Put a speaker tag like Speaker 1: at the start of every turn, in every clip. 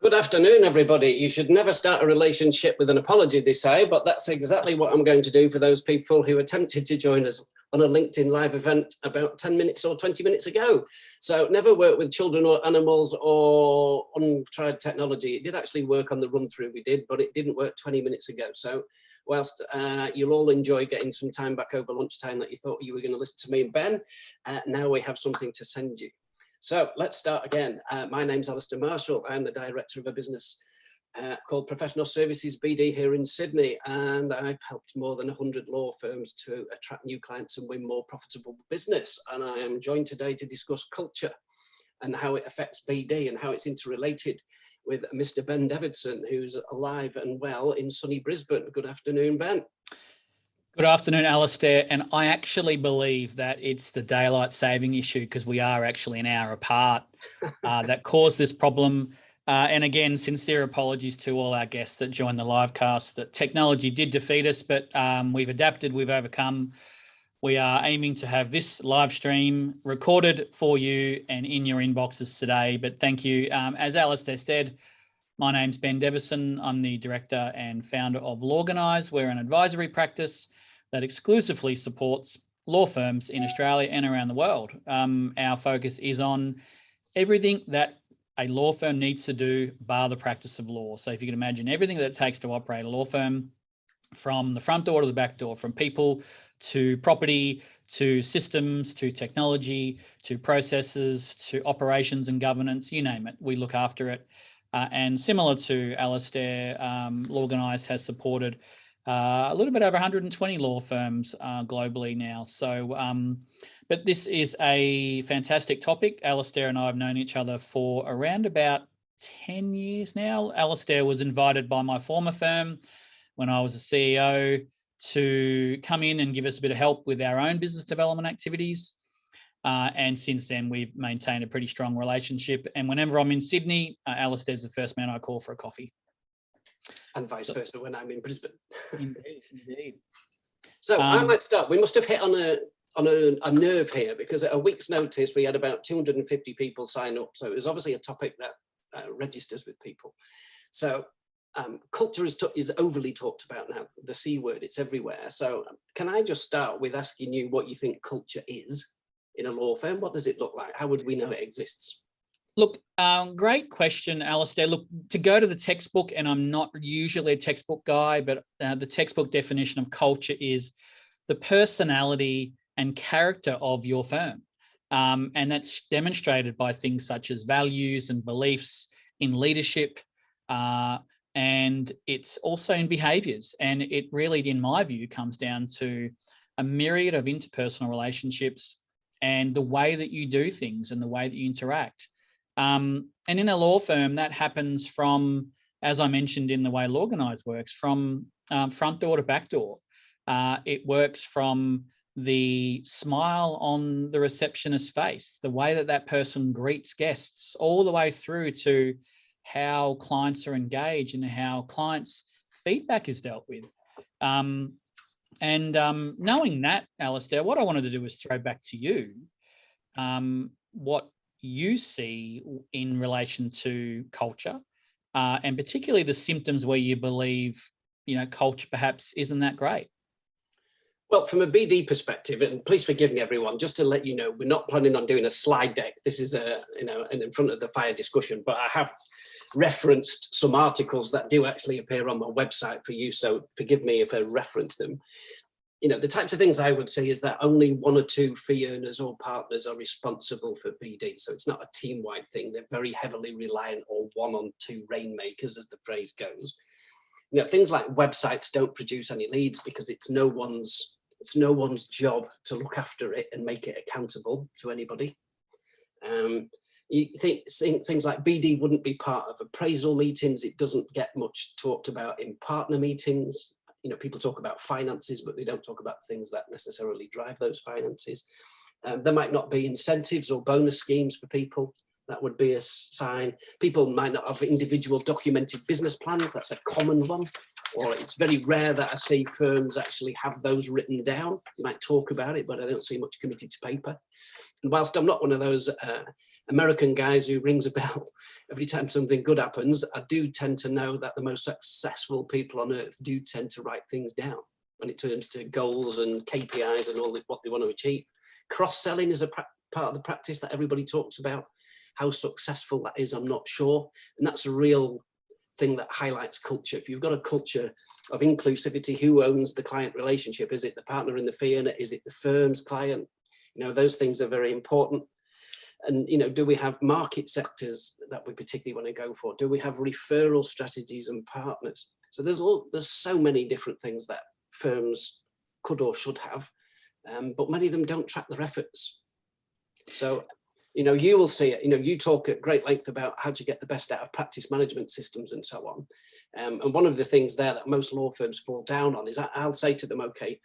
Speaker 1: Good afternoon, everybody. You should never start a relationship with an apology, they say, but that's exactly what I'm going to do for those people who attempted to join us on a LinkedIn live event about 10 minutes or 20 minutes ago. So never work with children or animals or untried technology. It did actually work on the run through we did, but it didn't work 20 minutes ago. So whilst you'll all enjoy getting some time back over lunchtime that you thought you were going to listen to me and Ben, now we have something to send you. So let's start again. My name's Alistair Marshall. I'm the director of a business called Professional Services BD here in Sydney, and I've helped more than 100 law firms to attract new clients and win more profitable business. And I am joined today to discuss culture and how it affects BD and how it's interrelated with Mr. Ben Deverson, who's alive and well in sunny Brisbane. Good afternoon, Ben.
Speaker 2: Good afternoon, Alistair. And I actually believe that it's the daylight saving issue, because we are actually an hour apart, that caused this problem. And again, sincere apologies to all our guests that joined the live cast. That technology did defeat us, but we've adapted, we've overcome. We are aiming to have this live stream recorded for you and in your inboxes today. But thank you. As Alistair said, my name's Ben Deverson. I'm the director and founder of Lawganised. We're an advisory practice that exclusively supports law firms in Australia and around the world. Our focus is on everything that a law firm needs to do, bar the practice of law. So if you can imagine everything that it takes to operate a law firm, from the front door to the back door, from people to property, to systems, to technology, to processes, to operations and governance, you name it, we look after it. And similar to Alistair, Lawganised has supported a little bit over 120 law firms globally now. So, but this is a fantastic topic. Alistair and I have known each other for around about 10 years now. Alistair was invited by my former firm when I was a CEO to come in and give us a bit of help with our own business development activities. And since then, we've maintained a pretty strong relationship. And whenever I'm in Sydney, Alistair's the first man I call for a coffee.
Speaker 1: And vice versa when I'm in Brisbane.
Speaker 2: Indeed, indeed.
Speaker 1: So I might start. We must have hit on a nerve here, because at a week's notice, we had about 250 people sign up. So it was obviously a topic that registers with people. So culture is overly talked about now, the C word, it's everywhere. So can I just start with asking you what you think culture is in a law firm? What does it look like? How would we know it exists?
Speaker 2: Look, great question, Alistair. Look, to go to the textbook, and I'm not usually a textbook guy, but the textbook definition of culture is the personality and character of your firm. And that's demonstrated by things such as values and beliefs in leadership, and it's also in behaviours. And it really, in my view, comes down to a myriad of interpersonal relationships and the way that you do things and the way that you interact. And in a law firm, that happens from, as I mentioned in the way Lawganised works, from front door to back door. It works from the smile on the receptionist's face, the way that that person greets guests, all the way through to how clients are engaged and how clients' feedback is dealt with. Knowing that, Alistair, what I wanted to do was throw back to you what you see in relation to culture, and particularly the symptoms where you believe, culture perhaps isn't that great.
Speaker 1: Well, from a BD perspective, and please forgive me, everyone, just to let you know, we're not planning on doing a slide deck. This is an in front of the fire discussion, but I have referenced some articles that do actually appear on my website for you. So forgive me if I reference them. The types of things I would say is that only one or two fee earners or partners are responsible for BD. So it's not a team-wide thing. They're very heavily reliant on one or two rainmakers, as the phrase goes. Things like websites don't produce any leads because it's no one's job to look after it and make it accountable to anybody. You think things like BD wouldn't be part of appraisal meetings. It doesn't get much talked about in partner meetings. People talk about finances, but they don't talk about things that necessarily drive those finances. There might not be incentives or bonus schemes for people. That would be a sign. People might not have individual documented business plans. That's a common one. Or it's very rare that I see firms actually have those written down. They might talk about it, but I don't see much committed to paper. And whilst I'm not one of those American guys who rings a bell every time something good happens, I do tend to know that the most successful people on earth do tend to write things down when it turns to goals and KPIs and all what they want to achieve. Cross-selling is a part of the practice that everybody talks about. How successful that is, I'm not sure. And that's a real thing that highlights culture. If you've got a culture of inclusivity, who owns the client relationship? Is it the partner in the fee earner? Is it the firm's client? You know, those things are very important. And, you know, do we have market sectors that we particularly want to go for? Do we have referral strategies and partners? So there's so many different things that firms could or should have, but many of them don't track their efforts. So, you know, you will see it, you know, you talk at great length about how to get the best out of practice management systems and so on. And one of the things there that most law firms fall down on is I'll say to them, okay,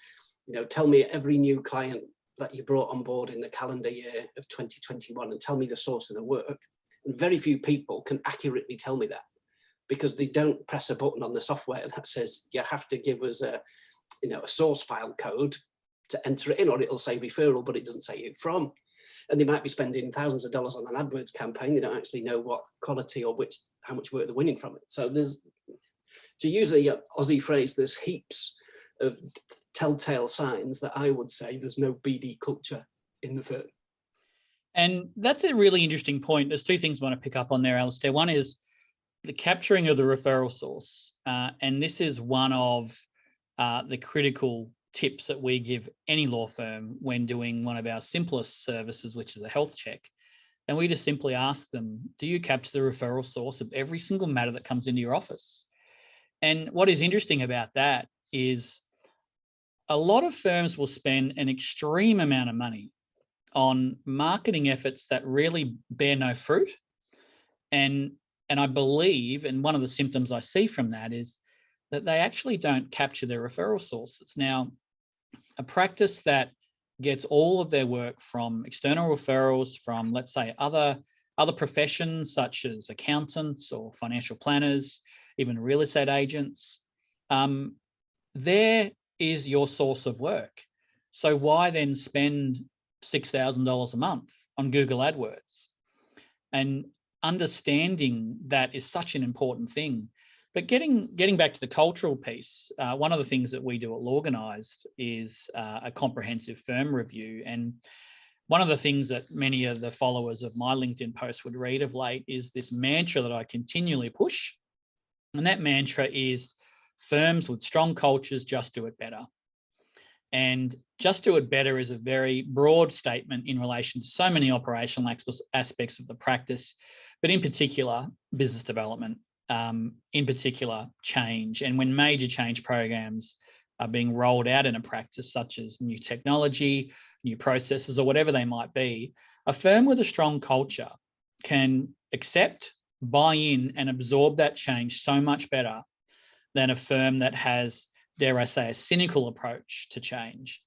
Speaker 1: you know, tell me every new client that you brought on board in the calendar year of 2021 and tell me the source of the work. And very few people can accurately tell me that, because they don't press a button on the software that says you have to give us a source file code to enter it in, or it'll say referral, but it doesn't say who from. And they might be spending thousands of dollars on an AdWords campaign. They don't actually know what quality or how much work they're winning from it. So there's, to use a Aussie phrase, there's heaps of telltale signs that I would say there's no BD culture in the firm.
Speaker 2: And that's a really interesting point. There's two things I want to pick up on there, Alistair. One is the capturing of the referral source. And this is one of the critical tips that we give any law firm when doing one of our simplest services, which is a health check. And we just simply ask them, do you capture the referral source of every single matter that comes into your office? And what is interesting about that is a lot of firms will spend an extreme amount of money on marketing efforts that really bear no fruit. And I believe, and one of the symptoms I see from that is that they actually don't capture their referral sources. Now, a practice that gets all of their work from external referrals from, let's say, other professions such as accountants or financial planners, even real estate agents, there is your source of work. So why then spend $6,000 a month on Google AdWords? And understanding that is such an important thing. But getting back to the cultural piece, one of the things that we do at Lawganised is a comprehensive firm review. And one of the things that many of the followers of my LinkedIn post would read of late is this mantra that I continually push. And that mantra is firms with strong cultures just do it better. And just do it better is a very broad statement in relation to so many operational aspects of the practice, but in particular, business development, in particular, change. And when major change programs are being rolled out in a practice, such as new technology, new processes, or whatever they might be, a firm with a strong culture can accept, buy in, and absorb that change so much better than a firm that has, dare I say, a cynical approach to change.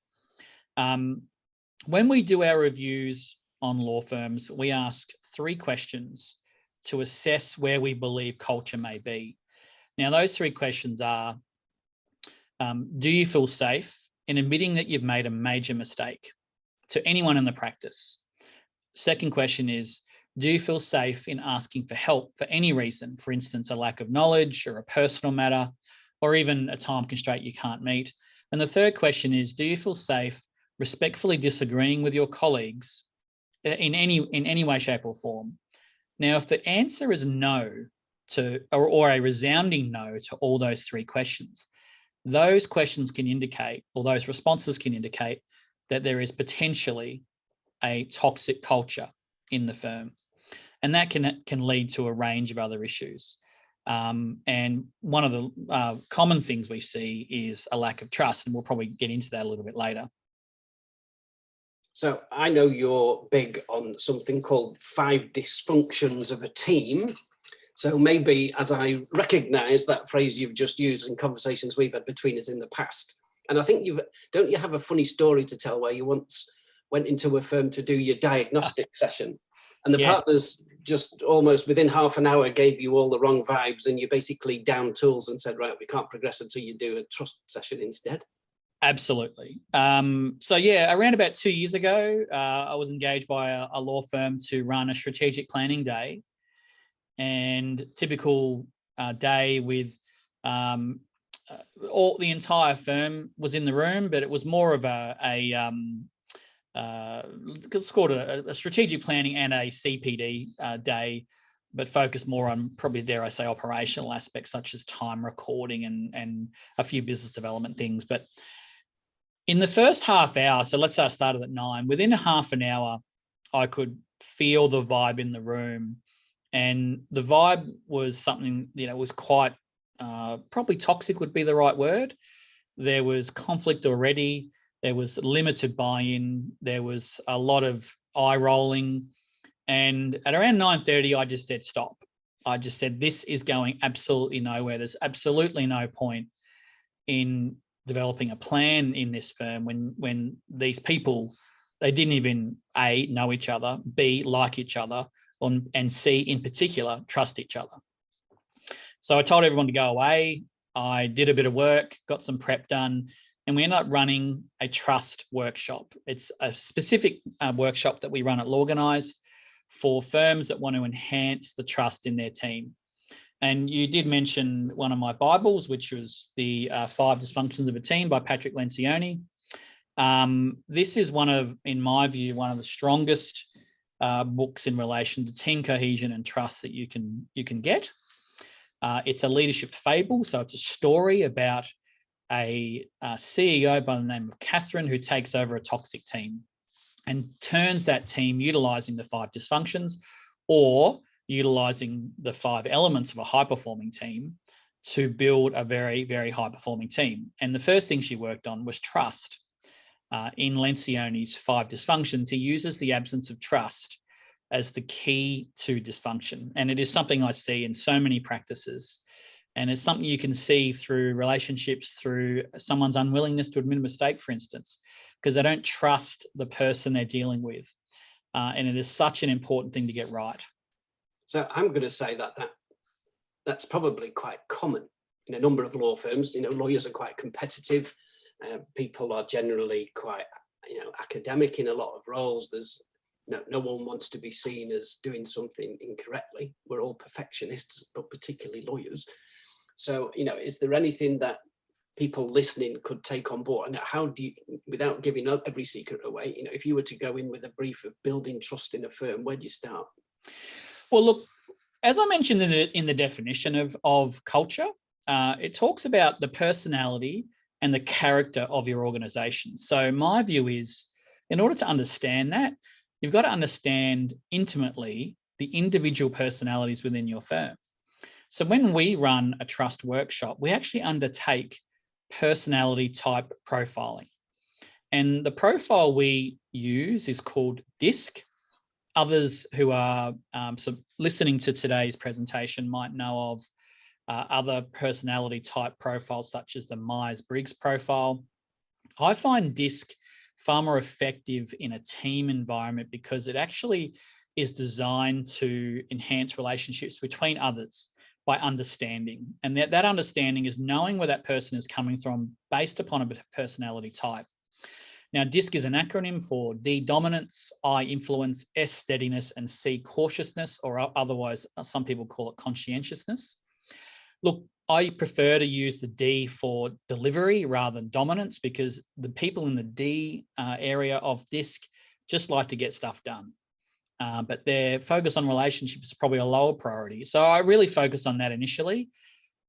Speaker 2: When we do our reviews on law firms, we ask 3 questions to assess where we believe culture may be. Now, those 3 questions are, do you feel safe in admitting that you've made a major mistake to anyone in the practice? Second question is, do you feel safe in asking for help for any reason? For instance, a lack of knowledge or a personal matter, or even a time constraint you can't meet. And the third question is, do you feel safe respectfully disagreeing with your colleagues in any way, shape, or form? Now, if the answer is no to, or a resounding no to all those 3 questions, those questions can indicate, or those responses can indicate, that there is potentially a toxic culture in the firm. And that can lead to a range of other issues. And one of the common things we see is a lack of trust, and we'll probably get into that a little bit later.
Speaker 1: So I know you're big on something called 5 dysfunctions of a team. So maybe, as I recognise that phrase you've just used in conversations we've had between us in the past, and I think don't you have a funny story to tell where you once went into a firm to do your diagnostic session, and the partners just almost within half an hour gave you all the wrong vibes, and you basically downed tools and said, right, we can't progress until you do a trust session instead?
Speaker 2: Absolutely. So yeah, around about 2 years ago, I was engaged by a law firm to run a strategic planning day, and typical day with all the entire firm was in the room, but it was more of it's called a strategic planning and a CPD day, but focused more on probably, dare I say, operational aspects such as time recording and a few business development things. But in the first half hour, so let's say I started at 9, within a half an hour, I could feel the vibe in the room. And the vibe was something, was quite, probably toxic would be the right word. There was conflict already. There was limited buy-in. There was a lot of eye rolling. And at around 9:30, I just said, stop. I just said, this is going absolutely nowhere. There's absolutely no point in developing a plan in this firm when these people, they didn't even A, know each other, B, like each other, and C, in particular, trust each other. So I told everyone to go away. I did a bit of work, got some prep done, and we ended up running a trust workshop. It's a specific workshop that we run at Lawganised for firms that want to enhance the trust in their team. And you did mention one of my Bibles, which was the 5 Dysfunctions of a Team by Patrick Lencioni. This is in my view, one of the strongest books in relation to team cohesion and trust that you can get. It's a leadership fable, so it's a story about a CEO by the name of Catherine who takes over a toxic team and turns that team utilizing the 5 dysfunctions or utilizing the 5 elements of a high-performing team to build a very, very high-performing team. And the first thing she worked on was trust. In Lencioni's 5 dysfunctions, he uses the absence of trust as the key to dysfunction. And it is something I see in so many practices. And it's something you can see through relationships, through someone's unwillingness to admit a mistake, for instance, because they don't trust the person they're dealing with. And it is such an important thing to get right.
Speaker 1: So I'm going to say that's probably quite common in a number of law firms. Lawyers are quite competitive. People are generally quite, academic in a lot of roles. There's no one wants to be seen as doing something incorrectly. We're all perfectionists, but particularly lawyers. So, is there anything that people listening could take on board? And how do you, without giving up every secret away, if you were to go in with a brief of building trust in a firm, where do you start?
Speaker 2: Well, look, as I mentioned in the definition of culture, it talks about the personality and the character of your organization. So my view is, in order to understand that, you've got to understand intimately the individual personalities within your firm. So when we run a trust workshop, we actually undertake personality type profiling. And the profile we use is called DISC. Others who are listening to today's presentation might know of other personality type profiles such as the Myers-Briggs profile. I find DISC far more effective in a team environment because it actually is designed to enhance relationships between others by understanding. And that understanding is knowing where that person is coming from based upon a personality type. Now, DISC is an acronym for D, dominance, I, influence, S, steadiness, and C, cautiousness, or otherwise some people call it conscientiousness. Look, I prefer to use the D for delivery rather than dominance because the people in the D area of DISC just like to get stuff done. But their focus on relationships is probably a lower priority. So I really focus on that initially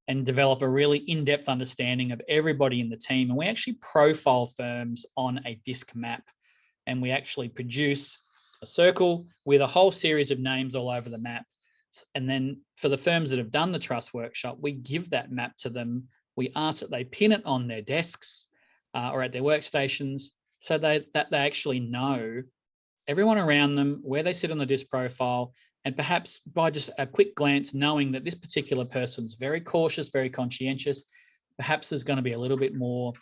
Speaker 2: and develop a really in-depth understanding of everybody in the team. And we actually profile firms on a DISC map. And we actually produce a circle with a whole series of names all over the map. And then for the firms that have done the trust workshop, we give that map to them. We ask that they pin it on their desks or at their workstations so that they actually know everyone around them, where they sit on the DISC profile, and perhaps by just a quick glance, knowing that this particular person's very cautious, very conscientious, perhaps there's going to be a little bit more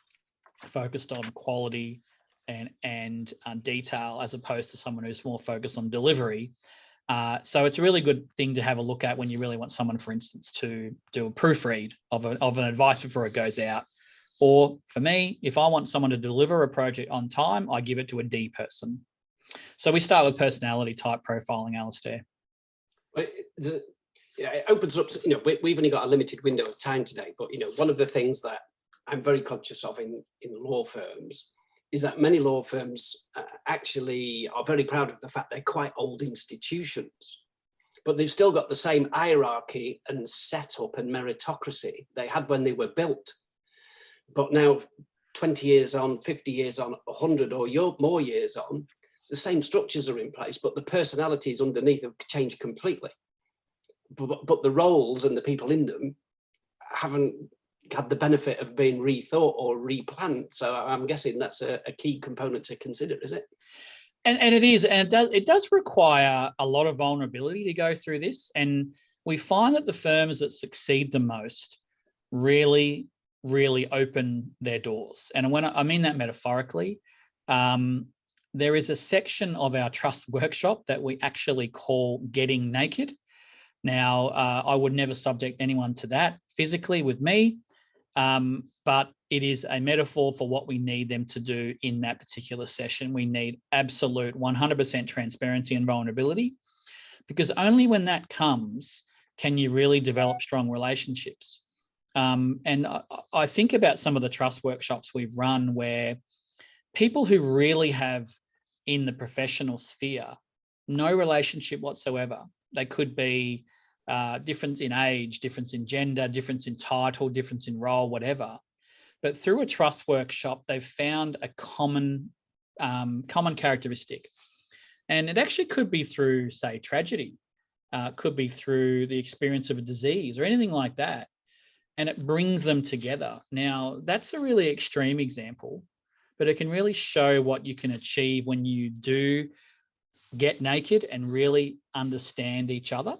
Speaker 2: focused on quality and detail as opposed to someone who's more focused on delivery. So it's a really good thing to have a look at when you really want someone, for instance, to do a proofread of an advice before it goes out, Or for me, if I want someone to deliver a project on time, I give it to a D person. So we start with personality type profiling, Alistair.
Speaker 1: It opens up, we've only got a limited window of time today, but, one of the things that I'm very conscious of in law firms is that many law firms actually are very proud of the fact they're quite old institutions, but they've still got the same hierarchy and setup and meritocracy they had when they were built. But now, 20 years on, 50 years on, 100 or more years on, the same structures are in place, but the personalities underneath have changed completely. But the roles and the people in them haven't had the benefit of being rethought or replanned. So I'm guessing that's a key component to consider, is it?
Speaker 2: And it is, and it does require a lot of vulnerability to go through this. And we find that the firms that succeed the most really open their doors. And when I mean that metaphorically, there is a section of our trust workshop that we actually call Getting Naked. Now, I would never subject anyone to that physically with me, but it is a metaphor for what we need them to do in that particular session. We need absolute 100% transparency and vulnerability, because only when that comes can you really develop strong relationships. And I think about some of the trust workshops we've run where people who really have in the professional sphere no relationship whatsoever. They could be difference in age, difference in gender, difference in title, difference in role, whatever. But through a trust workshop, they've found a common characteristic. And it actually could be through, say, tragedy, could be through the experience of a disease or anything like that. And it brings them together. Now, that's a really extreme example, but it can really show what you can achieve when you do get naked and really understand each other.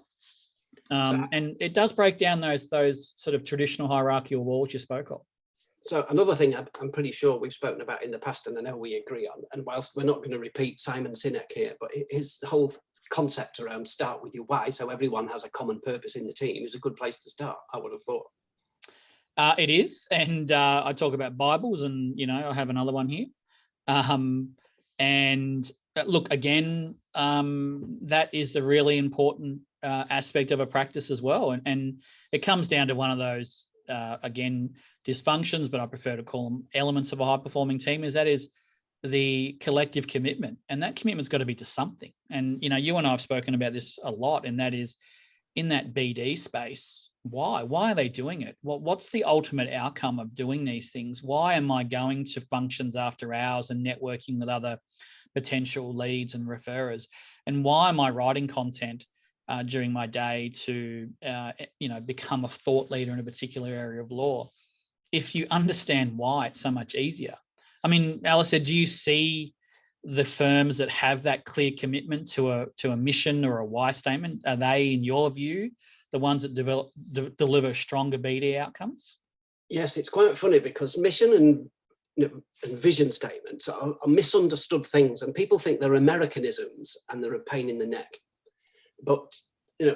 Speaker 2: And it does break down those sort of traditional hierarchical walls you spoke of.
Speaker 1: So another thing I'm pretty sure we've spoken about in the past, and I know we agree on, and whilst we're not going to repeat Simon Sinek here, but his whole concept around start with your why, so everyone has a common purpose in the team, is a good place to start, I would have thought.
Speaker 2: It is, and I talk about Bibles, and I have another one here. And look, again, that is a really important aspect of a practice as well, and it comes down to one of those again dysfunctions, but I prefer to call them elements of a high-performing team. Is the collective commitment, and that commitment's got to be to something. And you and I have spoken about this a lot, and that is in that BD space. Why are they doing it? What's the ultimate outcome of doing these things? Why am I going to functions after hours and networking with other potential leads and referrers? And why am I writing content during my day to become a thought leader in a particular area of law? If you understand why, it's so much easier. I mean, Alistair, do you see the firms that have that clear commitment to a mission or a why statement? Are they, in your view, the ones that deliver stronger BD outcomes?
Speaker 1: Yes, it's quite funny because mission and vision statements are misunderstood things, and people think they're Americanisms and they're a pain in the neck. But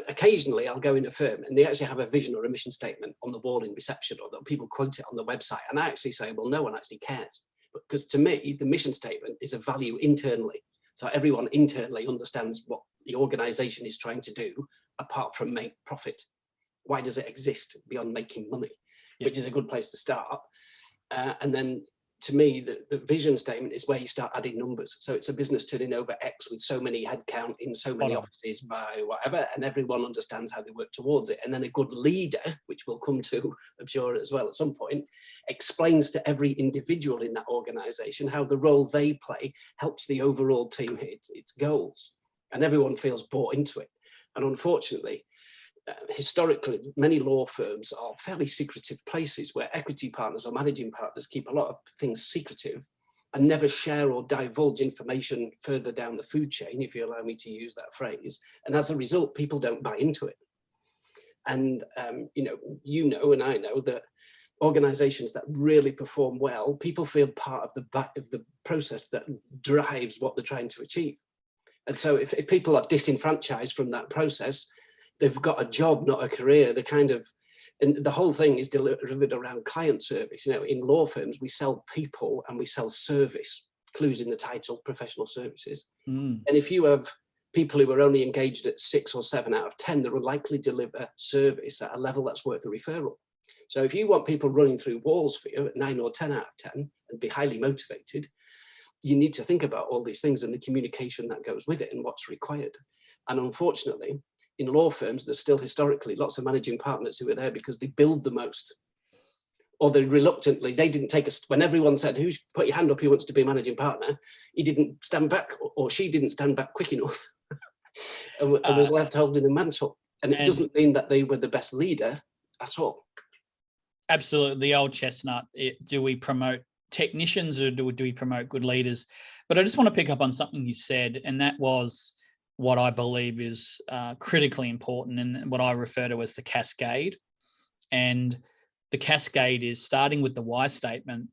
Speaker 1: occasionally I'll go in a firm and they actually have a vision or a mission statement on the wall in reception, or that people quote it on the website, and I actually say, well, no one actually cares, because to me the mission statement is a value internally, so everyone internally understands what the organization is trying to do apart from make profit. Why does it exist beyond making money? Yep. Which is a good place to start. And then to me, the vision statement is where you start adding numbers. So it's a business turning over X with so many headcount in so many offices by whatever, and everyone understands how they work towards it. And then a good leader, which we'll come to, I'm sure, as well at some point, explains to every individual in that organization how the role they play helps the overall team hit its goals. And everyone feels bought into it. And unfortunately, historically, many law firms are fairly secretive places where equity partners or managing partners keep a lot of things secretive and never share or divulge information further down the food chain, if you allow me to use that phrase. And as a result, people don't buy into it. And, and I know that organizations that really perform well, people feel part of the process that drives what they're trying to achieve. And so if people are disenfranchised from that process, they've got a job, not a career. They're kind of And the whole thing is delivered around client service. You know, in law firms, we sell people and we sell service, clues in the title, professional services. And if you have people who are only engaged at 6 or 7 out of 10, they're unlikely to deliver service at a level that's worth a referral. So if you want people running through walls for you at 9 or 10 out of 10 and be highly motivated, you need to think about all these things and the communication that goes with it and what's required. And unfortunately, in law firms, there's still historically lots of managing partners who are there because they build the most. Or they reluctantly, they didn't take us, when everyone said, who's put your hand up, who wants to be a managing partner, he didn't stand back, or she didn't stand back quick enough and was left holding the mantle. And it doesn't mean that they were the best leader at all.
Speaker 2: Absolutely. The old chestnut, do we promote technicians or do we promote good leaders? But I just want to pick up on something you said, and that was what I believe is critically important, and what I refer to as the cascade. And the cascade is starting with the why statement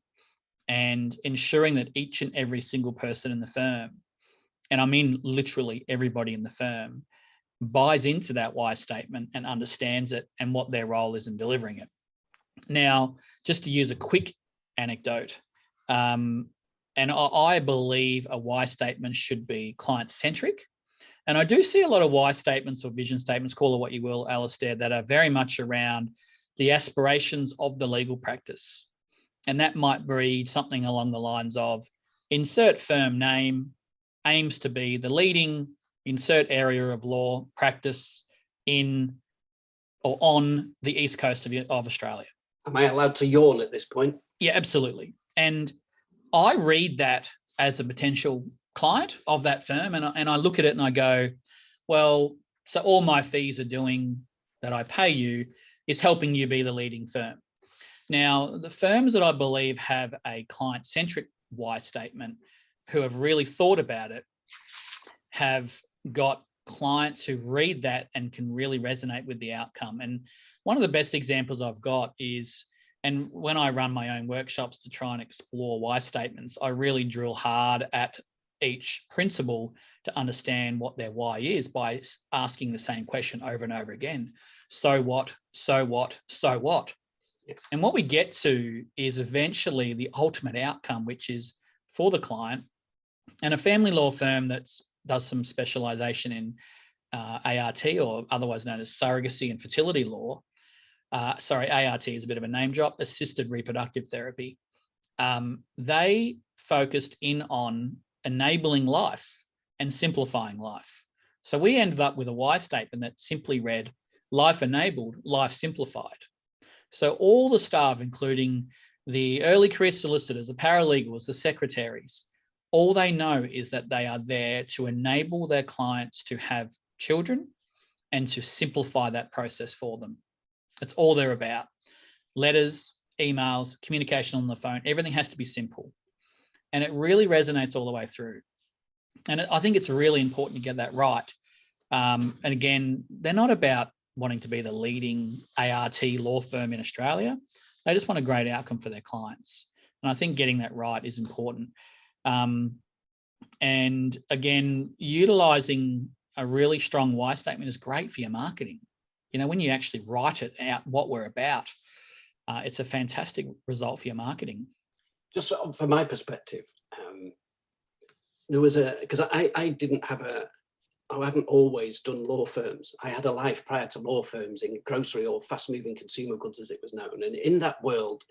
Speaker 2: and ensuring that each and every single person in the firm, and I mean literally everybody in the firm, buys into that why statement and understands it and what their role is in delivering it. Now, just to use a quick anecdote, and I believe a why statement should be client-centric. And I do see a lot of why statements or vision statements, call it what you will, Alistair, that are very much around the aspirations of the legal practice. And that might read something along the lines of, insert firm name, aims to be the leading insert area of law practice in or on the east coast of Australia.
Speaker 1: Am I allowed to yawn at this point?
Speaker 2: Yeah, absolutely. And I read that as a potential client of that firm, and I look at it and I go, well, so all my fees are doing that I pay you is helping you be the leading firm. Now, the firms that I believe have a client-centric why statement, who have really thought about it, have got clients who read that and can really resonate with the outcome. And one of the best examples I've got is, and when I run my own workshops to try and explore why statements, I really drill hard at each principal to understand what their why is by asking the same question over and over again. So what, so what, so what? And what we get to is eventually the ultimate outcome, which is for the client. And a family law firm that does some specialization in ART, or otherwise known as surrogacy and fertility law. ART is a bit of a name drop, assisted reproductive therapy. They focused in on enabling life and simplifying life. So we ended up with a why statement that simply read, life enabled, life simplified. So all the staff, including the early career solicitors, the paralegals, the secretaries, all they know is that they are there to enable their clients to have children and to simplify that process for them. That's all they're about. Letters, emails, communication on the phone, everything has to be simple. And it really resonates all the way through. And I think it's really important to get that right. And again, they're not about wanting to be the leading ART law firm in Australia. They just want a great outcome for their clients. And I think getting that right is important. And again, utilizing a really strong why statement is great for your marketing. You know, when you actually write it out, what we're about, it's a fantastic result for your marketing.
Speaker 1: Just from my perspective, there was because I haven't always done law firms. I had a life prior to law firms in grocery or fast-moving consumer goods, as it was known. And in that world,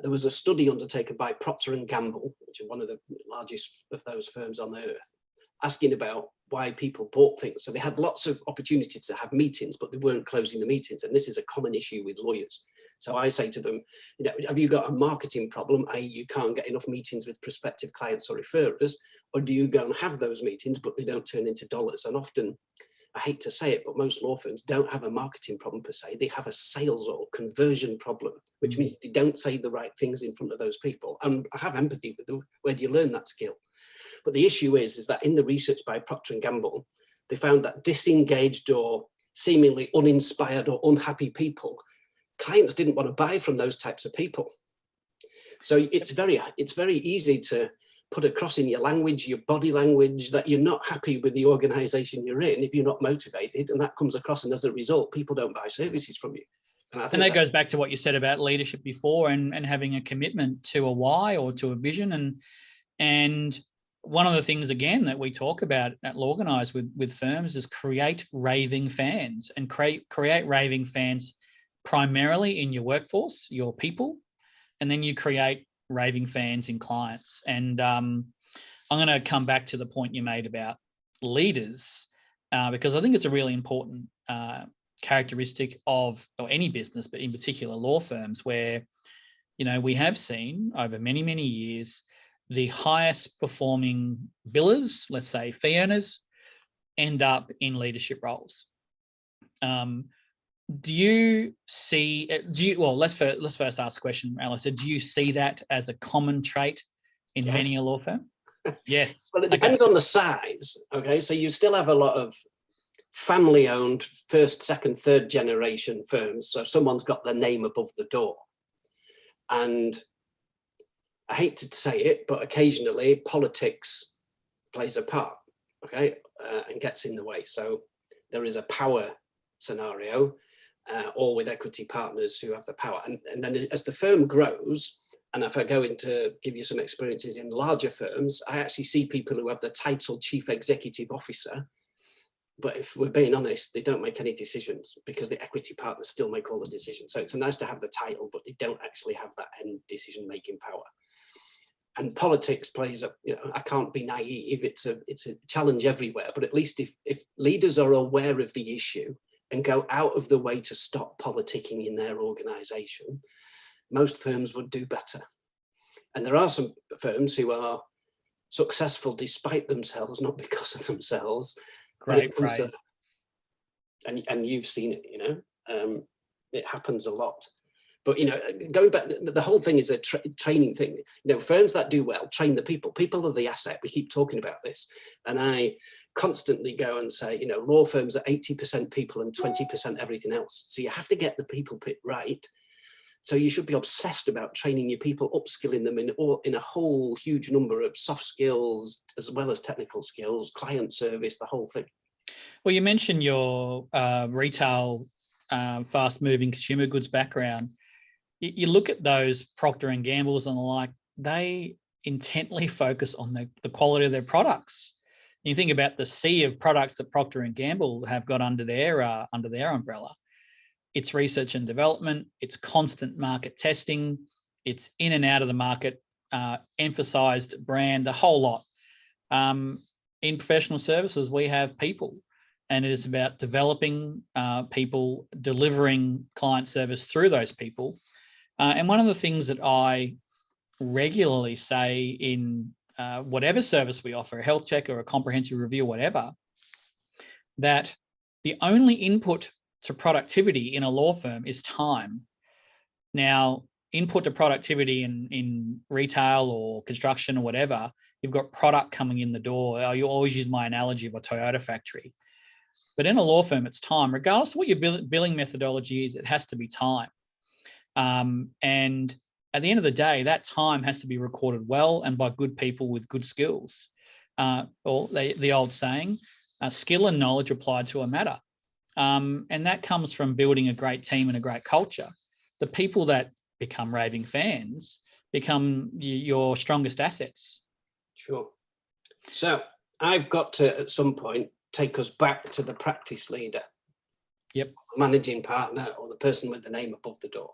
Speaker 1: there was a study undertaken by Procter & Gamble, which is one of the largest of those firms on earth, asking about why people bought things. So they had lots of opportunities to have meetings, but they weren't closing the meetings. And this is a common issue with lawyers. So I say to them, you know, have you got a marketing problem, i.e. you can't get enough meetings with prospective clients or referrers, or do you go and have those meetings, but they don't turn into dollars? And often, I hate to say it, but most law firms don't have a marketing problem per se. They have a sales or conversion problem, which means they don't say the right things in front of those people. And I have empathy with them. Where do you learn that skill? But the issue is that in the research by Procter & Gamble, they found that disengaged or seemingly uninspired or unhappy people, clients didn't want to buy from those types of people. So it's very easy to put across in your language, your body language, that you're not happy with the organization you're in if you're not motivated, and that comes across, and as a result, people don't buy services from you. And I think
Speaker 2: And that goes back to what you said about leadership before, and having a commitment to a why or to a vision. And one of the things, again, that we talk about at Lawganised with firms is create raving fans, and create raving fans primarily in your workforce, your people, and then you create raving fans in clients. And I'm going to come back to the point you made about leaders, because I think it's a really important characteristic of any business, but in particular law firms, where, we have seen over many, many years, the highest performing billers, let's say fee earners, end up in leadership roles. Do you see? Well, let's first ask the question, Alistair. Do you see that as a common trait in many a law firm? Yes.
Speaker 1: Well, it depends on the size. Okay, so you still have a lot of family-owned first, second, third generation firms. So someone's got their name above the door, and I hate to say it, but occasionally politics plays a part, okay, and gets in the way. So there is a power scenario, or with equity partners who have the power. And then as the firm grows, and if I go into give you some experiences in larger firms, I actually see people who have the title Chief Executive Officer, but if we're being honest, they don't make any decisions because the equity partners still make all the decisions. So it's nice to have the title, but they don't actually have that end decision-making power. And politics plays a, I can't be naive, it's a challenge everywhere, but at least if leaders are aware of the issue and go out of the way to stop politicking in their organization, most firms would do better. And there are some firms who are successful despite themselves, not because of themselves.
Speaker 2: Great.
Speaker 1: And you've seen it, it happens a lot. But, going back, the whole thing is a training thing. Firms that do well train the people. People are the asset. We keep talking about this. And I constantly go and say, law firms are 80% people and 20% everything else. So you have to get the people bit right. So you should be obsessed about training your people, upskilling them in a whole huge number of soft skills, as well as technical skills, client service, the whole thing.
Speaker 2: Well, you mentioned your retail, fast-moving consumer goods background. You look at those Procter & Gamble's and the like, they intently focus on the quality of their products. And you think about the sea of products that Procter & Gamble have got under their umbrella. It's research and development, it's constant market testing, it's in and out of the market, emphasized brand, the whole lot. In professional services, we have people, and it is about developing people, delivering client service through those people. And one of the things that I regularly say in whatever service we offer, a health check or a comprehensive review, whatever, that the only input to productivity in a law firm is time. Now, input to productivity in retail or construction or whatever, you've got product coming in the door. You always use my analogy of a Toyota factory. But in a law firm, it's time. Regardless of what your billing methodology is, it has to be time. And at the end of the day, that time has to be recorded well and by good people with good skills. Or the old saying, skill and knowledge applied to a matter. And that comes from building a great team and a great culture. The people that become raving fans become your strongest assets.
Speaker 1: Sure. So I've got to, at some point, take us back to the practice leader.
Speaker 2: Yep.
Speaker 1: Managing partner or the person with the name above the door.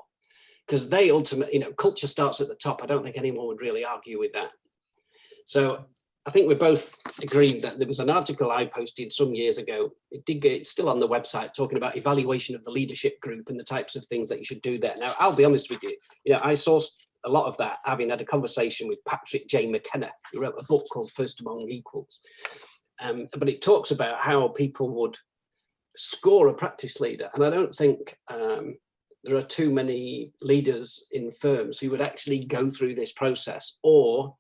Speaker 1: Because they ultimately, culture starts at the top. I don't think anyone would really argue with that. So I think we both agreed that there was an article I posted some years ago. It's still on the website, talking about evaluation of the leadership group and the types of things that you should do there. Now, I'll be honest with you. I sourced a lot of that, having had a conversation with Patrick J. McKenna, who wrote a book called First Among Equals. But it talks about how people would score a practice leader. And I don't think there are too many leaders in firms who would actually go through this process or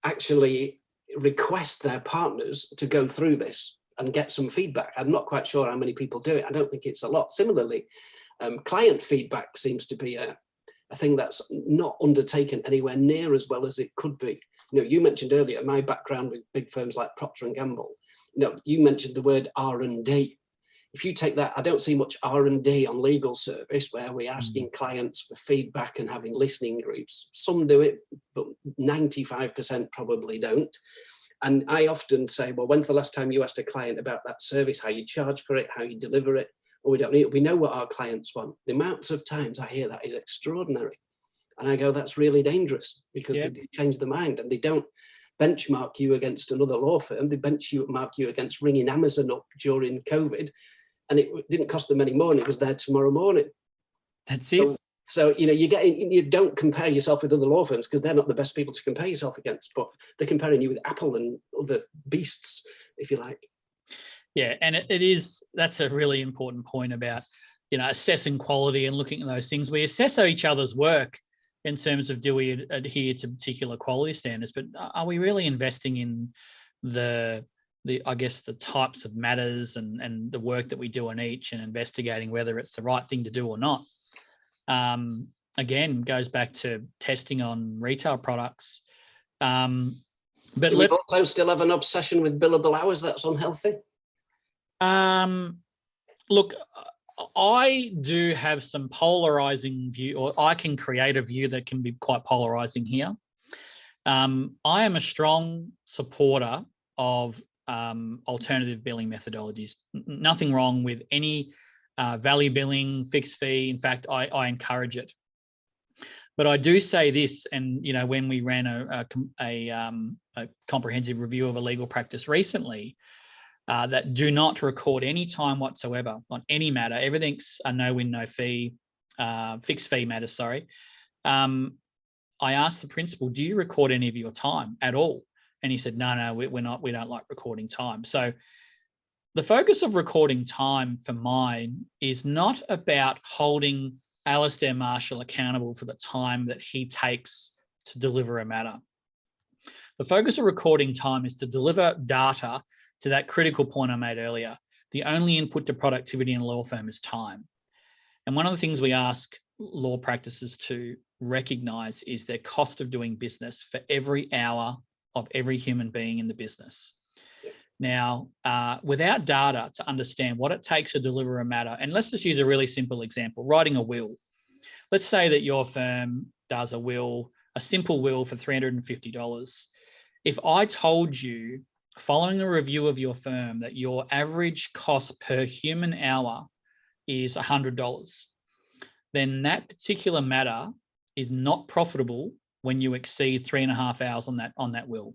Speaker 1: actually request their partners to go through this and get some feedback. I'm not quite sure how many people do it. I don't think it's a lot. Similarly, client feedback seems to be a thing that's not undertaken anywhere near as well as it could be. You mentioned earlier my background with big firms like Procter & Gamble. You mentioned the word R&D. if you take that, I don't see much R&D on legal service where we're asking clients for feedback and having listening groups. Some do it, but 95% probably don't. And I often say, well, when's the last time you asked a client about that service, how you charge for it, how you deliver it? Well, we don't need it. We know what our clients want. The amounts of times I hear that is extraordinary. And I go, that's really dangerous, because they do change their mind, and they don't benchmark you against another law firm. They benchmark you against ringing Amazon up during COVID, and it didn't cost them any more, and it was there tomorrow morning.
Speaker 2: That's it.
Speaker 1: So you don't compare yourself with other law firms, because they're not the best people to compare yourself against, but they're comparing you with Apple and other beasts, if you like. Yeah,
Speaker 2: and that's a really important point about, assessing quality and looking at those things. We assess each other's work in terms of, do we adhere to particular quality standards, but are we really investing in the types of matters and the work that we do on each, and investigating whether it's the right thing to do or not? Again, goes back to testing on retail products. But
Speaker 1: do we also still have an obsession with billable hours that's unhealthy?
Speaker 2: Look, I do have some polarizing view, or I can create a view that can be quite polarizing here. I am a strong supporter of alternative billing methodologies. Nothing wrong with any value billing, fixed fee. In fact, I encourage it. But I do say this, and when we ran a comprehensive review of a legal practice recently, that do not record any time whatsoever on any matter. Everything's a no win, no fee, fixed fee matter, sorry. I asked the principal, do you record any of your time at all? And he said, no, we're not, we don't like recording time. So the focus of recording time for mine is not about holding Alistair Marshall accountable for the time that he takes to deliver a matter. The focus of recording time is to deliver data to that critical point I made earlier. The only input to productivity in a law firm is time. And one of the things we ask law practices to recognize is their cost of doing business for every hour of every human being in the business. Now, without data to understand what it takes to deliver a matter, and let's just use a really simple example, writing a will. Let's say that your firm does a will, a simple will for $350. If I told you, following a review of your firm, that your average cost per human hour is $100, then that particular matter is not profitable when you exceed 3.5 hours on that will.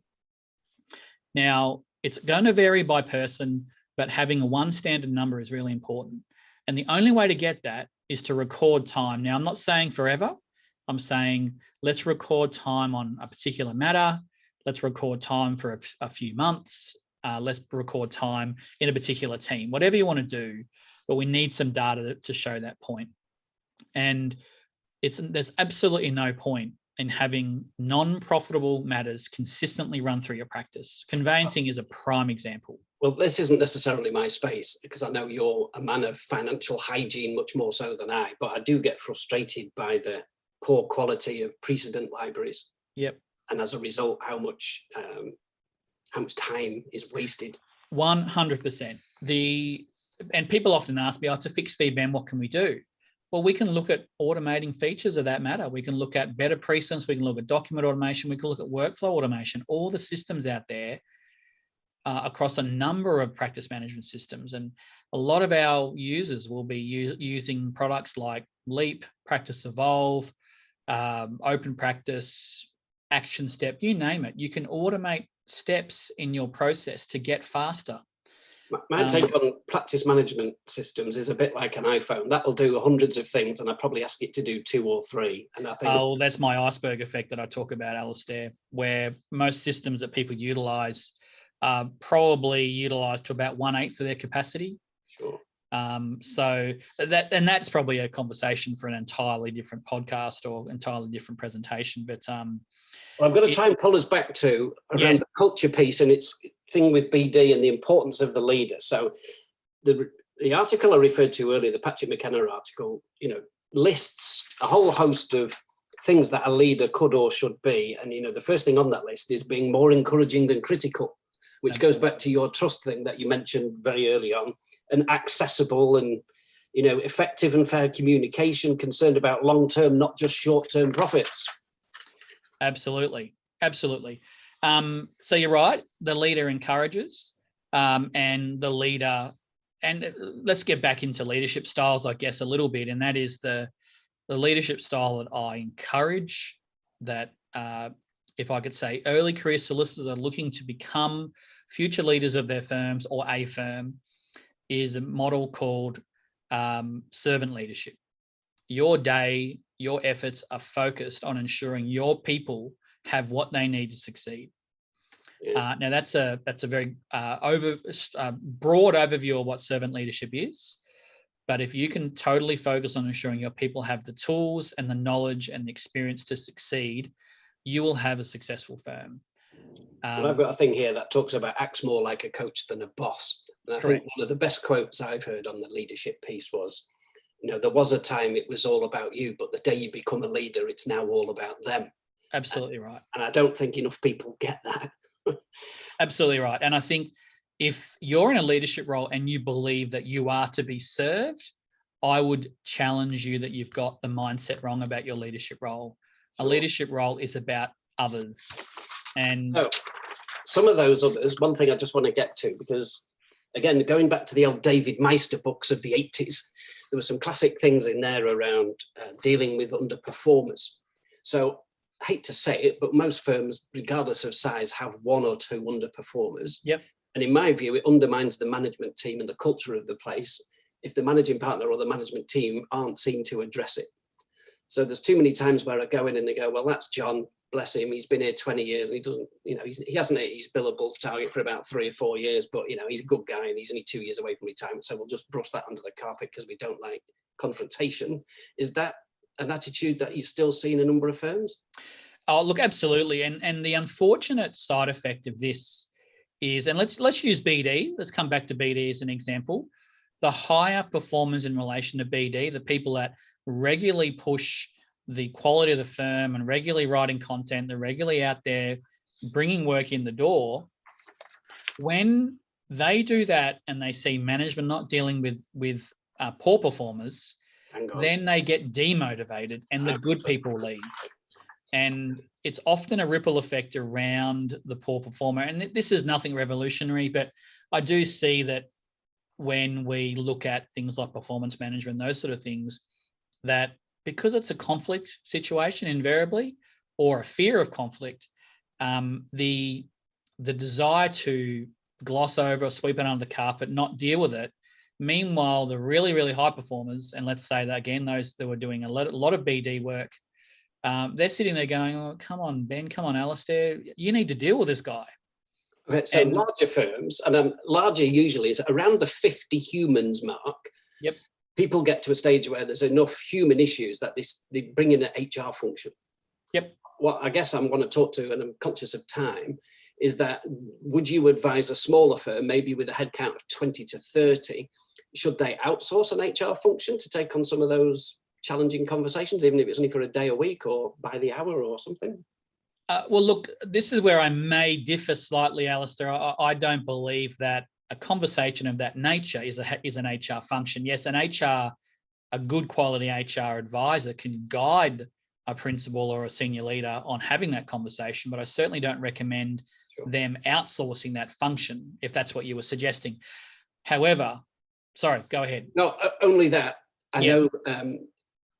Speaker 2: Now, it's going to vary by person, but having a one standard number is really important. And the only way to get that is to record time. Now, I'm not saying forever. I'm saying let's record time on a particular matter. Let's record time for a few months. Let's record time in a particular team, whatever you want to do, but we need some data to show that point. And there's absolutely no point in having non-profitable matters consistently run through your practice. Conveyancing is a prime example.
Speaker 1: Well, this isn't necessarily my space, because I know you're a man of financial hygiene much more so than I, but I do get frustrated by the poor quality of precedent libraries.
Speaker 2: Yep.
Speaker 1: And as a result, how much time is wasted.
Speaker 2: 100%. And people often ask me, it's a fixed fee, Ben, what can we do? Well, we can look at automating features of that matter. We can look at better precedents. We can look at document automation. We can look at workflow automation, all the systems out there across a number of practice management systems. And a lot of our users will be using products like Leap, Practice Evolve, Open Practice, Action Step, you name it. You can automate steps in your process to get faster.
Speaker 1: My take on practice management systems is a bit like an iPhone. That'll do hundreds of things, and I probably ask it to do 2 or 3. And I think
Speaker 2: that's my iceberg effect that I talk about, Alistair, where most systems that people utilize probably utilize to about 1/8 of their capacity.
Speaker 1: Sure.
Speaker 2: So that's probably a conversation for an entirely different podcast or entirely different presentation. But
Speaker 1: well, I'm going to try and pull us back to around the culture piece and its thing with BD and the importance of the leader. So the article I referred to earlier, the Patrick McKenna article, lists a whole host of things that a leader could or should be. And, the first thing on that list is being more encouraging than critical, which goes back to your trust thing that you mentioned very early on. and accessible and, effective and fair communication, concerned about long-term, not just short-term profits.
Speaker 2: Absolutely. Absolutely. So you're right. The leader encourages, and the leader, and let's get back into leadership styles, I guess, a little bit. And that is the leadership style that I encourage, that if I could say early career solicitors are looking to become future leaders of their firms or a firm, is a model called servant leadership. Your day, your efforts are focused on ensuring your people have what they need to succeed.
Speaker 1: Yeah.
Speaker 2: Now that's a very broad overview of what servant leadership is. But if you can totally focus on ensuring your people have the tools and the knowledge and the experience to succeed, you will have a successful firm.
Speaker 1: Well, I've got a thing here that talks about acts more like a coach than a boss. And I think one of the best quotes I've heard on the leadership piece was, there was a time it was all about you, but the day you become a leader, it's now all about them.
Speaker 2: Absolutely right.
Speaker 1: And I don't think enough people get that.
Speaker 2: Absolutely right. And I think if you're in a leadership role and you believe that you are to be served, I would challenge you that you've got the mindset wrong about your leadership role. Sure. A leadership role is about others. And
Speaker 1: some of those others, one thing I just want to get to, because again, going back to the old David Meister books of the 80s, there were some classic things in there around dealing with underperformers. So I hate to say it, but most firms, regardless of size, have one or two underperformers.
Speaker 2: Yep.
Speaker 1: And in my view, it undermines the management team and the culture of the place if the managing partner or the management team aren't seen to address it. So there's too many times where I go in and they go, well, that's John, bless him, he's been here 20 years and he doesn't, he hasn't hit his billables target for about 3 or 4 years, but he's a good guy and he's only 2 years away from retirement, so we'll just brush that under the carpet because we don't like confrontation. Is that an attitude that you still see in a number of firms?
Speaker 2: Oh, look, absolutely. And the unfortunate side effect of this is, and let's use BD. Let's come back to BD as an example. The higher performers in relation to BD, the people that regularly push the quality of the firm and regularly writing content, they're regularly out there bringing work in the door. When they do that and they see management not dealing with poor performers, then they get demotivated and the good people leave. And it's often a ripple effect around the poor performer. And this is nothing revolutionary, but I do see that when we look at things like performance management, those sort of things, that because it's a conflict situation invariably, or a fear of conflict, the desire to gloss over, sweep it under the carpet, not deal with it. Meanwhile, the really, really high performers, and let's say that again, those that were doing a lot of BD work, they're sitting there going, oh, come on, Ben, come on, Alistair, you need to deal with this guy.
Speaker 1: Okay, so larger firms, and larger usually is around the 50 humans mark.
Speaker 2: Yep.
Speaker 1: People get to a stage where there's enough human issues that they bring in an HR function.
Speaker 2: Yep.
Speaker 1: What I guess I'm going to talk to, and I'm conscious of time, is that would you advise a smaller firm, maybe with a headcount of 20 to 30, should they outsource an HR function to take on some of those challenging conversations, even if it's only for a day a week or by the hour or something?
Speaker 2: Well, look, this is where I may differ slightly, Alistair. I don't believe that a conversation of that nature is an HR function. Yes, a good quality HR advisor can guide a principal or a senior leader on having that conversation, but I certainly don't recommend them outsourcing that function if that's what you were suggesting. However, sorry, go ahead.
Speaker 1: No, only that. I know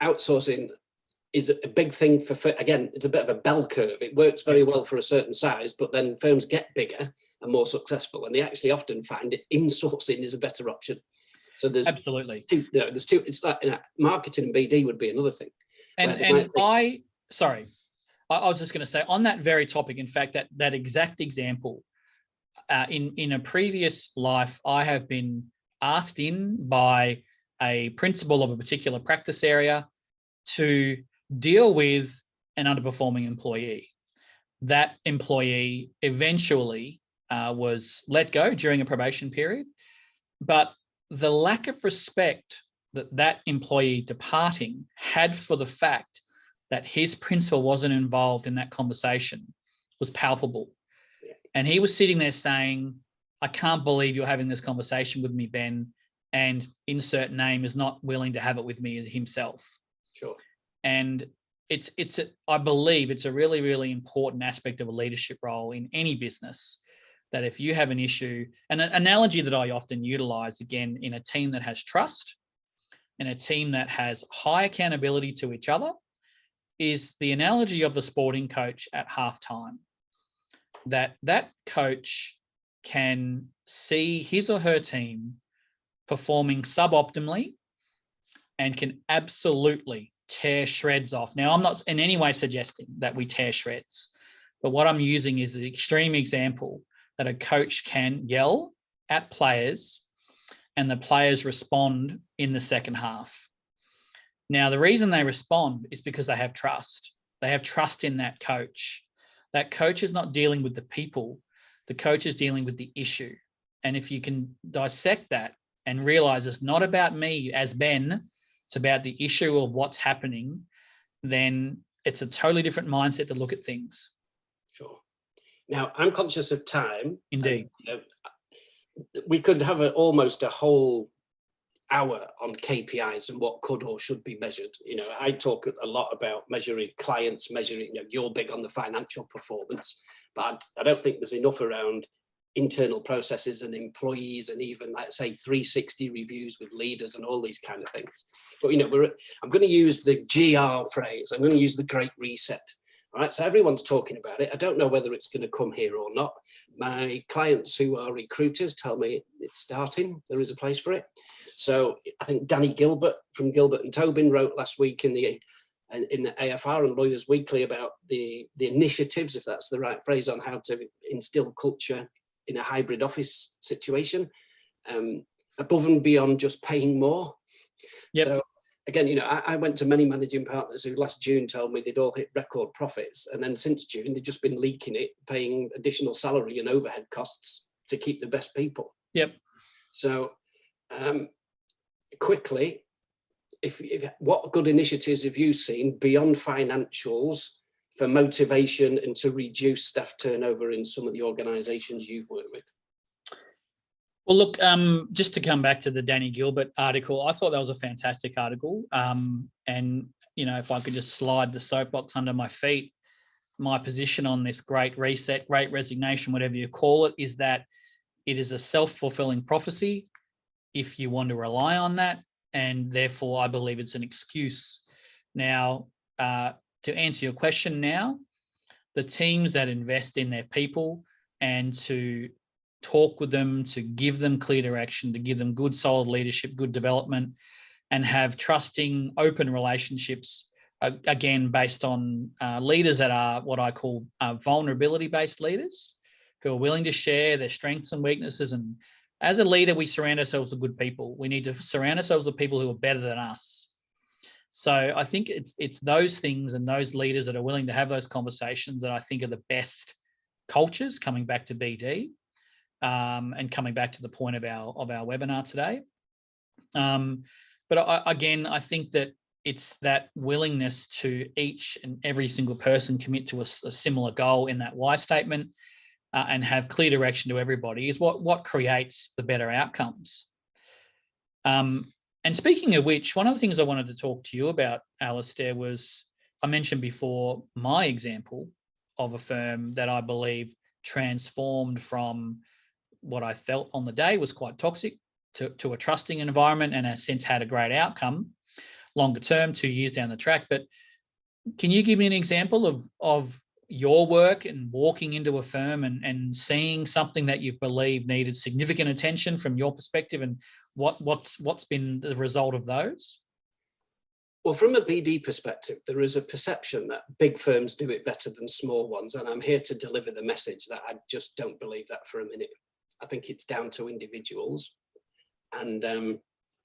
Speaker 1: outsourcing is a big thing again, it's a bit of a bell curve. It works very well for a certain size, but then firms get bigger and more successful, and they actually often find it insourcing is a better option. So there's
Speaker 2: absolutely
Speaker 1: there's two. It's like marketing and BD would be another thing.
Speaker 2: And I was just going to say on that very topic. In fact, that exact example, in a previous life, I have been asked in by a principal of a particular practice area to deal with an underperforming employee. That employee eventually was let go during a probation period, but the lack of respect that employee departing had for the fact that his principal wasn't involved in that conversation was palpable. And he was sitting there saying, I can't believe you're having this conversation with me, Ben. and insert name is not willing to have it with me himself.
Speaker 1: Sure.
Speaker 2: And I believe it's a really, really important aspect of a leadership role in any business, that if you have an issue, and an analogy that I often utilize, again, in a team that has trust and a team that has high accountability to each other, is the analogy of the sporting coach at halftime. That coach can see his or her team performing suboptimally and can absolutely tear shreds off. Now, I'm not in any way suggesting that we tear shreds, but what I'm using is the extreme example that a coach can yell at players and the players respond in the second half. Now, the reason they respond is because they have trust. They have trust in that coach. That coach is not dealing with the people. The coach is dealing with the issue. And if you can dissect that and realize it's not about me as Ben, it's about the issue of what's happening, then it's a totally different mindset to look at things.
Speaker 1: Sure. Now, I'm conscious of time.
Speaker 2: Indeed.
Speaker 1: And, we could have almost a whole hour on KPIs and what could or should be measured. I talk a lot about measuring clients, you're big on the financial performance, but I don't think there's enough around internal processes and employees, and even, let's say, 360 reviews with leaders and all these kind of things. But I'm going to use the GR phrase. I'm going to use the Great Reset. All right, so everyone's talking about it. I don't know whether it's going to come here or not. My clients who are recruiters tell me it's starting. There is a place for it. So I think Danny Gilbert from Gilbert and Tobin wrote last week in the AFR and Lawyers Weekly about the initiatives, if that's the right phrase, on how to instill culture in a hybrid office situation, above and beyond just paying more.
Speaker 2: Yep.
Speaker 1: So again, I went to many managing partners who last June told me they'd all hit record profits. And then since June, they've just been leaking it, paying additional salary and overhead costs to keep the best people.
Speaker 2: Yep.
Speaker 1: So quickly, what good initiatives have you seen beyond financials for motivation and to reduce staff turnover in some of the organisations you've worked with?
Speaker 2: Well, look, just to come back to the Danny Gilbert article, I thought that was a fantastic article. And, if I could just slide the soapbox under my feet, my position on this great reset, great resignation, whatever you call it, is that it is a self-fulfilling prophecy if you want to rely on that. And therefore, I believe it's an excuse. Now, to answer your question now, the teams that invest in their people and to talk with them, to give them clear direction, to give them good, solid leadership, good development, and have trusting, open relationships, again, based on leaders that are what I call vulnerability-based leaders, who are willing to share their strengths and weaknesses. And as a leader, we surround ourselves with good people. We need to surround ourselves with people who are better than us. So I think it's those things and those leaders that are willing to have those conversations that I think are the best cultures, coming back to BD. And coming back to the point of our webinar today. But I think that it's that willingness to each and every single person commit to a similar goal in that why statement and have clear direction to everybody is what creates the better outcomes. And speaking of which, one of the things I wanted to talk to you about, Alistair, was I mentioned before my example of a firm that I believe transformed from what I felt on the day was quite toxic to a trusting environment, and has since had a great outcome longer term, 2 years down the track. But can you give me an example of your work and walking into a firm and seeing something that you believe needed significant attention from your perspective, and what's been the result of those?
Speaker 1: Well, from a BD perspective, there is a perception that big firms do it better than small ones, and I'm here to deliver the message that I just don't believe that for a minute. I think it's down to individuals. And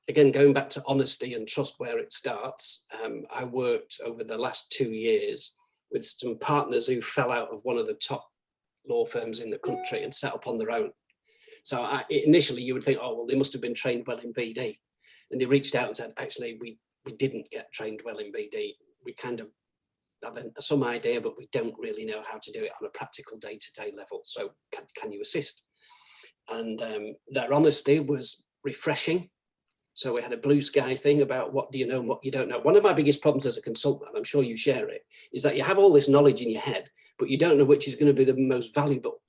Speaker 1: again, going back to honesty and trust where it starts, I worked over the last 2 years with some partners who fell out of one of the top law firms in the country and set up on their own. So initially you would think, oh, well, they must have been trained well in BD. And they reached out and said, actually, we didn't get trained well in BD. We kind of have some idea, but we don't really know how to do it on a practical day-to-day level. So can you assist? And their honesty was refreshing. So we had a blue sky thing about what do you know and what you don't know. One of my biggest problems as a consultant, and I'm sure you share it, is that you have all this knowledge in your head, but you don't know which is going to be the most valuable.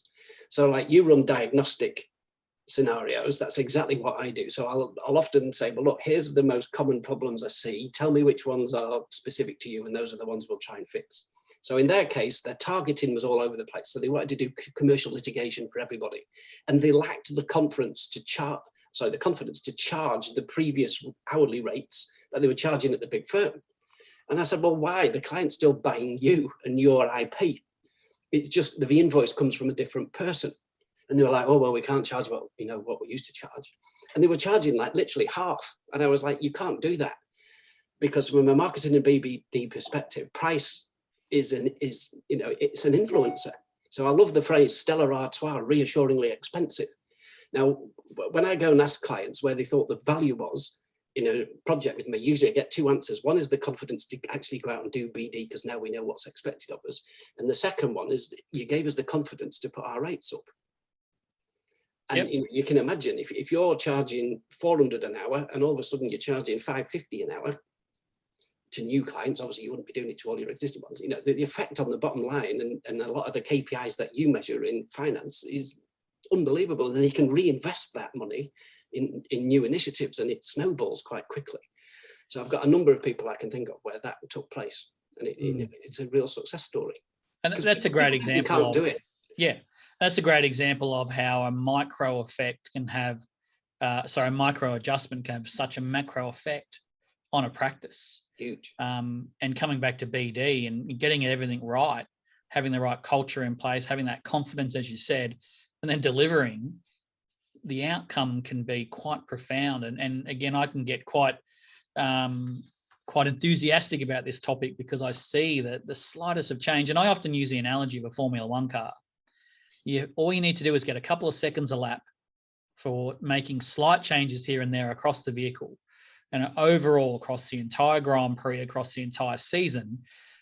Speaker 1: So like you run diagnostic scenarios, that's exactly what I do. So I'll often say, well, look, here's the most common problems I see. Tell me which ones are specific to you, and those are the ones we'll try and fix. So in their case, their targeting was all over the place. So they wanted to do commercial litigation for everybody, and they lacked the confidence to charge the previous hourly rates that they were charging at the big firm. And I said, well, why? The client's still buying you and your IP. It's just the invoice comes from a different person. And they were like, oh, well, we can't charge what we used to charge. And they were charging like literally half. And I was like, you can't do that. Because from a marketing and BD perspective, price it's an influencer. So I love the phrase stellar artois, reassuringly expensive. Now, when I go and ask clients where they thought the value was in a project with me, usually I get two answers. One is the confidence to actually go out and do BD because now we know what's expected of us. And the second one is you gave us the confidence to put our rates up. And
Speaker 2: yep.
Speaker 1: You can imagine if you're charging 400 an hour and all of a sudden you're charging 550 an hour to new clients, obviously you wouldn't be doing it to all your existing ones. The effect on the bottom line and a lot of the KPIs that you measure in finance is unbelievable. And then you can reinvest that money in new initiatives and it snowballs quite quickly. So I've got a number of people I can think of where that took place, and it's a real success story.
Speaker 2: And that's a great example.
Speaker 1: You can't do it.
Speaker 2: Yeah, that's a great example of how a micro effect can have, a micro adjustment can have such a macro effect on a practice.
Speaker 1: Huge.
Speaker 2: And coming back to BD and getting everything right, having the right culture in place, having that confidence, as you said, and then delivering, the outcome can be quite profound. And again, I can get quite enthusiastic about this topic because I see that the slightest of change, and I often use the analogy of a Formula One car. All you need to do is get a couple of seconds a lap for making slight changes here and there across the vehicle. And overall, across the entire Grand Prix, across the entire season,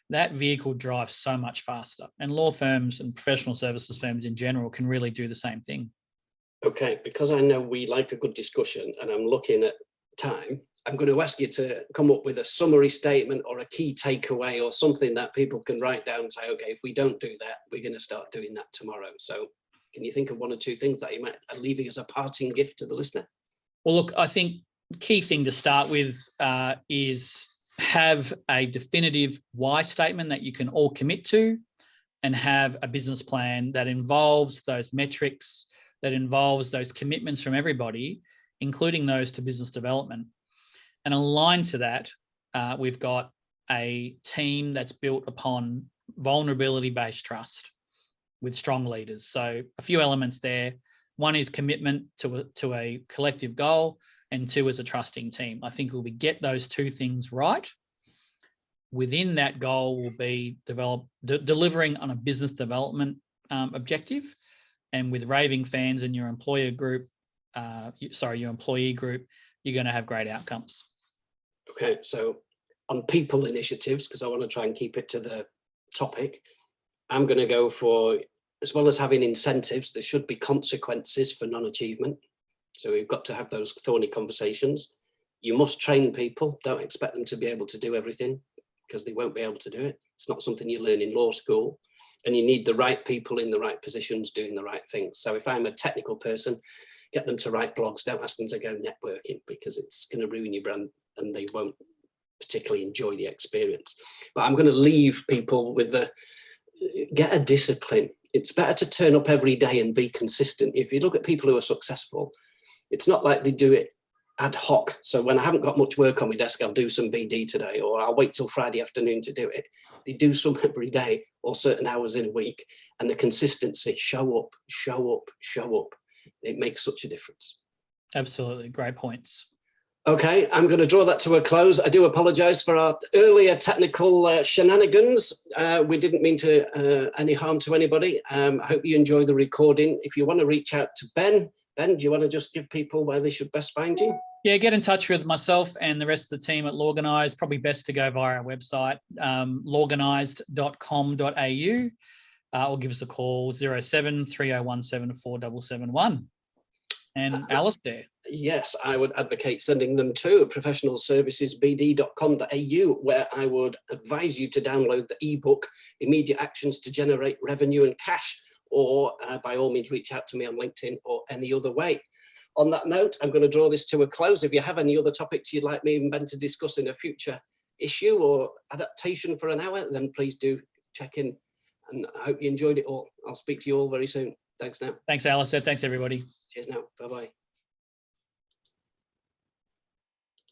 Speaker 2: that vehicle drives so much faster. And law firms and professional services firms in general can really do the same thing.
Speaker 1: Okay, because I know we like a good discussion and I'm looking at time, I'm going to ask you to come up with a summary statement or a key takeaway or something that people can write down and say, okay, if we don't do that, we're going to start doing that tomorrow. So can you think of one or two things that you might leave as a parting gift to the listener?
Speaker 2: Well, look, I think key thing to start with is have a definitive why statement that you can all commit to, and have a business plan that involves those metrics, that involves those commitments from everybody, including those to business development. And aligned to that, we've got a team that's built upon vulnerability-based trust with strong leaders. So a few elements there. One is commitment to a collective goal, and two is a trusting team. I think if we get those two things right, within that goal will be delivering on a business development objective. And with raving fans in your employee group, you're going to have great outcomes.
Speaker 1: Okay, so on people initiatives, because I want to try and keep it to the topic, I'm going to go for, as well as having incentives, there should be consequences for non-achievement. So we've got to have those thorny conversations. You must train people. Don't expect them to be able to do everything because they won't be able to do it. It's not something you learn in law school. And you need the right people in the right positions doing the right things. So if I'm a technical person, get them to write blogs. Don't ask them to go networking because it's going to ruin your brand and they won't particularly enjoy the experience. But I'm going to leave people with get a discipline. It's better to turn up every day and be consistent. If you look at people who are successful, it's not like they do it ad hoc. So when I haven't got much work on my desk, I'll do some BD today, or I'll wait till Friday afternoon to do it. They do some every day or certain hours in a week. And the consistency, show up, show up, show up. It makes such a difference.
Speaker 2: Absolutely. Great points.
Speaker 1: Okay, I'm going to draw that to a close. I do apologise for our earlier technical shenanigans. We didn't mean to any harm to anybody. I hope you enjoy the recording. If you want to reach out to Ben, do you want to just give people where they should best find you?
Speaker 2: Yeah, get in touch with myself and the rest of the team at Lawganised. Probably best to go via our website, lawganised.com.au, or give us a call, 07 3017 4771. And Alistair?
Speaker 1: Yes, I would advocate sending them to professionalservicesbd.com.au, where I would advise you to download the ebook, Immediate Actions to Generate Revenue and Cash, or by all means, reach out to me on LinkedIn or any other way. On that note, I'm going to draw this to a close. If you have any other topics you'd like me and Ben to discuss in a future issue or adaptation for an hour, then please do check in. And I hope you enjoyed it all. I'll speak to you all very soon. Thanks now.
Speaker 2: Thanks, Alistair. Thanks, everybody.
Speaker 1: Cheers now. Bye-bye.